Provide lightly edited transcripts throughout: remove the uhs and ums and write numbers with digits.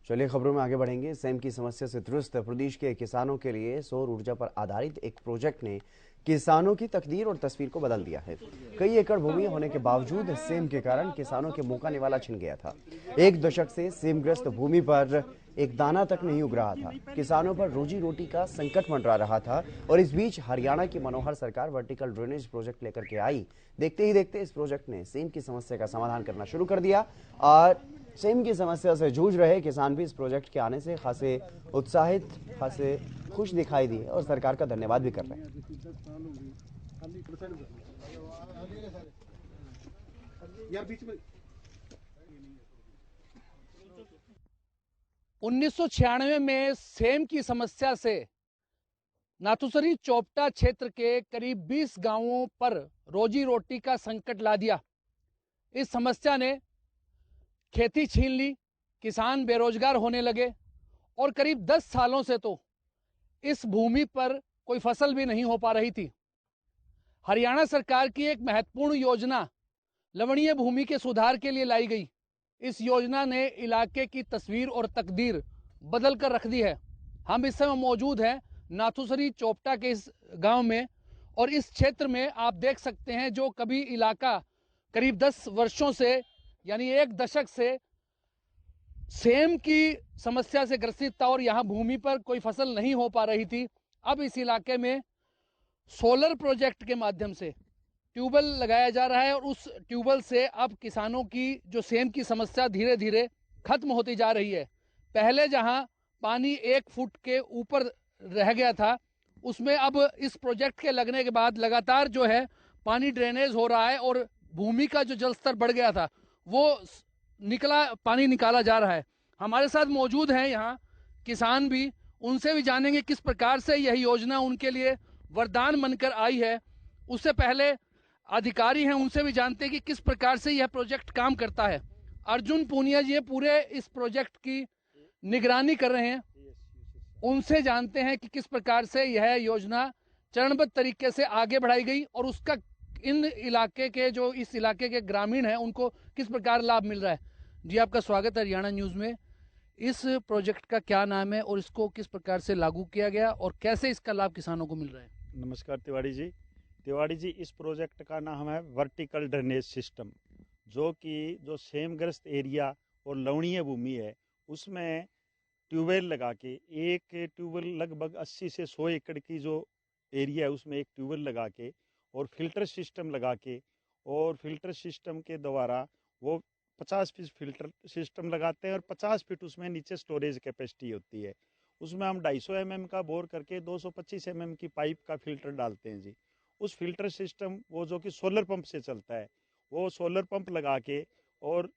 चलिए खबरों में आगे बढ़ेंगे। सेम की समस्या से त्रस्त प्रदेश के किसानों के लिए सौर ऊर्जा पर आधारित एक प्रोजेक्ट ने किसानों की तकदीर और तस्वीर को बदल दिया है। कई एकड़ भूमि होने के बावजूद सेम के कारण किसानों के मुंह का निवाला छिन गया था। एक दशक से सेमग्रस्त भूमि पर एक दाना तक नहीं उग रहा था। किसानों पर रोजी रोटी का संकट मंडरा रहा था और इस बीच हरियाणा की मनोहर सरकार वर्टिकल ड्रेनेज प्रोजेक्ट लेकर के आई। देखते ही देखते इस प्रोजेक्ट ने सेम की समस्या का समाधान करना शुरू कर दिया और सेम की समस्या से जूझ रहे किसान भी इस प्रोजेक्ट के आने से खासे उत्साहित, खासे खुश दिखाई दिए और सरकार का धन्यवाद भी कर रहे हैं। 1996 में सेम की समस्या से नाथुसरी चोपटा क्षेत्र के करीब 20 गांवों पर रोजी रोटी का संकट ला दिया। इस समस्या ने खेती छीन ली, किसान बेरोजगार होने लगे और करीब 10 सालों से तो इस भूमि पर कोई फसल भी नहीं हो पा रही थी। हरियाणा सरकार की एक महत्वपूर्ण योजना लवणीय भूमि के सुधार के लिए लाई गई। इस योजना ने इलाके की तस्वीर और तकदीर बदल कर रख दी है। हम इस समय मौजूद हैं नाथुसरी चोपटा के इस गांव में और इस क्षेत्र में आप देख सकते हैं जो कभी इलाका करीब 10 वर्षों से यानी एक दशक से सेम की समस्या से ग्रसित था और यहाँ भूमि पर कोई फसल नहीं हो पा रही थी। अब इस इलाके में सोलर प्रोजेक्ट के माध्यम से ट्यूबवेल लगाया जा रहा है और उस ट्यूबवेल से अब किसानों की जो सेम की समस्या धीरे धीरे खत्म होती जा रही है। पहले जहां पानी 1 फुट के ऊपर रह गया था, उसमें अब इस प्रोजेक्ट के लगने के बाद लगातार जो है पानी ड्रेनेज हो रहा है और भूमि का जो जल स्तर बढ़ गया था वो पानी निकाला जा रहा है। हमारे साथ मौजूद हैं यहाँ किसान भी, उनसे भी जानेंगे किस प्रकार से यह योजना उनके लिए वरदान बनकर आई है। उससे पहले अधिकारी हैं, उनसे भी जानते हैं कि किस प्रकार से यह प्रोजेक्ट काम करता है। अर्जुन पूनिया जी पूरे इस प्रोजेक्ट की निगरानी कर रहे हैं, उनसे जानते हैं कि किस प्रकार से यह योजना चरणबद्ध तरीके से आगे बढ़ाई गई और उसका इन इलाके के जो इस इलाके के ग्रामीण हैं उनको किस प्रकार लाभ मिल रहा है। जी आपका स्वागत है हरियाणा न्यूज में। इस प्रोजेक्ट का क्या नाम है और इसको किस प्रकार से लागू किया गया और कैसे इसका लाभ किसानों को मिल रहा है? नमस्कार तिवारी जी, इस प्रोजेक्ट का नाम है वर्टिकल ड्रेनेज सिस्टम, जो कि जो सेमग्रस्त एरिया और लवणीय भूमि है उसमें ट्यूबवेल लगा के, एक ट्यूबवेल लगभग 80 से 100 एकड़ की जो एरिया है उसमें एक ट्यूबवेल लगा के और फिल्टर सिस्टम लगा के, और फिल्टर सिस्टम के द्वारा वो 50 फीट फिल्टर सिस्टम लगाते हैं और 50 फीट उसमें नीचे स्टोरेज कैपेसिटी होती है। उसमें हम 250 mm का बोर करके 225 mm की पाइप का फिल्टर डालते हैं जी। उस फिल्टर सिस्टम वो जो कि सोलर पंप से चलता है, वो सोलर पंप लगा के और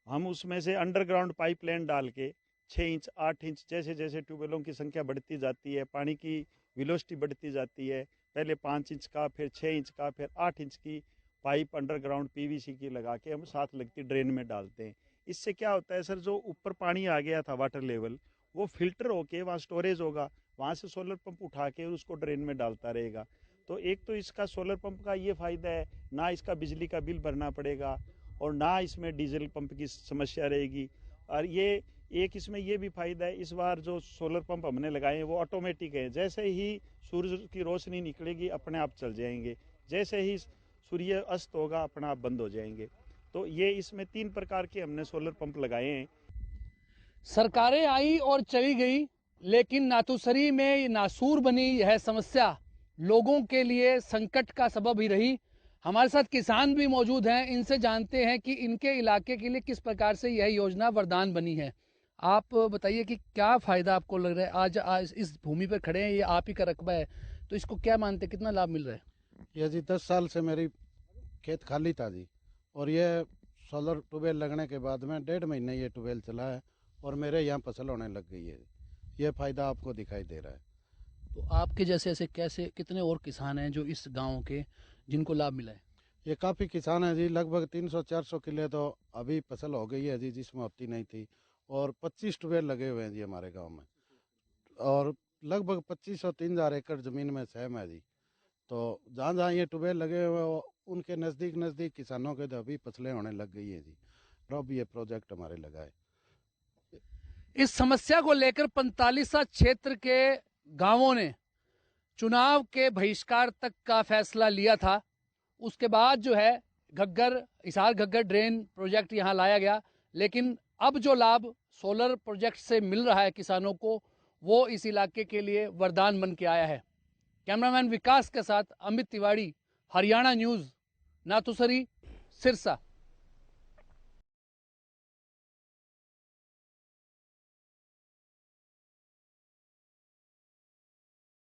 हम उसमें से अंडरग्राउंड पाइप लाइन डाल के 6 इंच 8 इंच जैसे जैसे ट्यूबवेलों की संख्या बढ़ती जाती है, पानी की वेलोसिटी बढ़ती जाती है, पहले 5 इंच का, फिर 6 इंच का, फिर 8 इंच की पाइप अंडरग्राउंड पीवीसी की लगा के हम साथ लगती ड्रेन में डालते हैं। इससे क्या होता है सर, जो ऊपर पानी आ गया था वाटर लेवल, वो फिल्टर होके वहाँ स्टोरेज होगा, वहाँ से सोलर पंप उठा के उसको ड्रेन में डालता रहेगा। तो एक तो इसका सोलर पंप का ये फ़ायदा है, ना इसका बिजली का बिल भरना पड़ेगा और ना इसमें डीजल पंप की समस्या रहेगी। और ये एक इसमें ये भी फ़ायदा है, इस बार जो सोलर पंप हमने लगाए हैं वो ऑटोमेटिक है, जैसे ही सूरज की रोशनी निकलेगी अपने आप चल जाएंगे, जैसे ही सूर्य अस्त होगा अपना आप बंद हो जाएंगे। तो ये इसमें 3 प्रकार के हमने सोलर पंप लगाए हैं। सरकारें आई और चली गई, लेकिन नाथुसरी में नासूर बनी यह समस्या लोगों के लिए संकट का सबब ही रही। हमारे साथ किसान भी मौजूद हैं, इनसे जानते हैं कि इनके इलाके के लिए किस प्रकार से यह योजना वरदान बनी है। आप बताइए कि क्या फ़ायदा आपको लग रहा है? आज इस भूमि पर खड़े हैं, ये आप ही का रकबा है, तो इसको क्या मानते हैं, कितना लाभ मिल रहा है? ये जी 10 साल से मेरी खेत खाली था जी, और ये सोलर ट्यूबवेल लगने के बाद में 1.5 महीने ये ट्यूबवेल चला है और मेरे यहाँ फसल होने लग गई है। ये फ़ायदा आपको दिखाई दे रहा है। तो आपके जैसे ऐसे कैसे कितने और किसान हैं जो इस गांव के जिनको लाभ मिला है? ये काफ़ी किसान है जी, लगभग 300-400 किले तो अभी फसल हो गई है जी, जिसमें होती नहीं थी, और 25 ट्यूबवेल लगे हुए हैं जी हमारे गाँव में, और लगभग 2500-3000 एकड़ ज़मीन में सहम है जी। तो जहाँ जहाँ ये ट्यूबवेल लगे हुए हैं उनके नज़दीक नज़दीक किसानों के तो अभी फसलें होने लग गई हैं जी, और अब ये प्रोजेक्ट हमारे लगा है। इस समस्या को लेकर 45 क्षेत्र के गांवों ने चुनाव के बहिष्कार तक का फैसला लिया था। उसके बाद जो है हिसार घग्गर ड्रेन प्रोजेक्ट यहाँ लाया गया, लेकिन अब जो लाभ सोलर प्रोजेक्ट से मिल रहा है किसानों को, वो इस इलाके के लिए वरदान बन के आया है। कैमरामैन विकास के साथ अमित तिवारी, हरियाणा न्यूज़, नाथुसरी, सिरसा।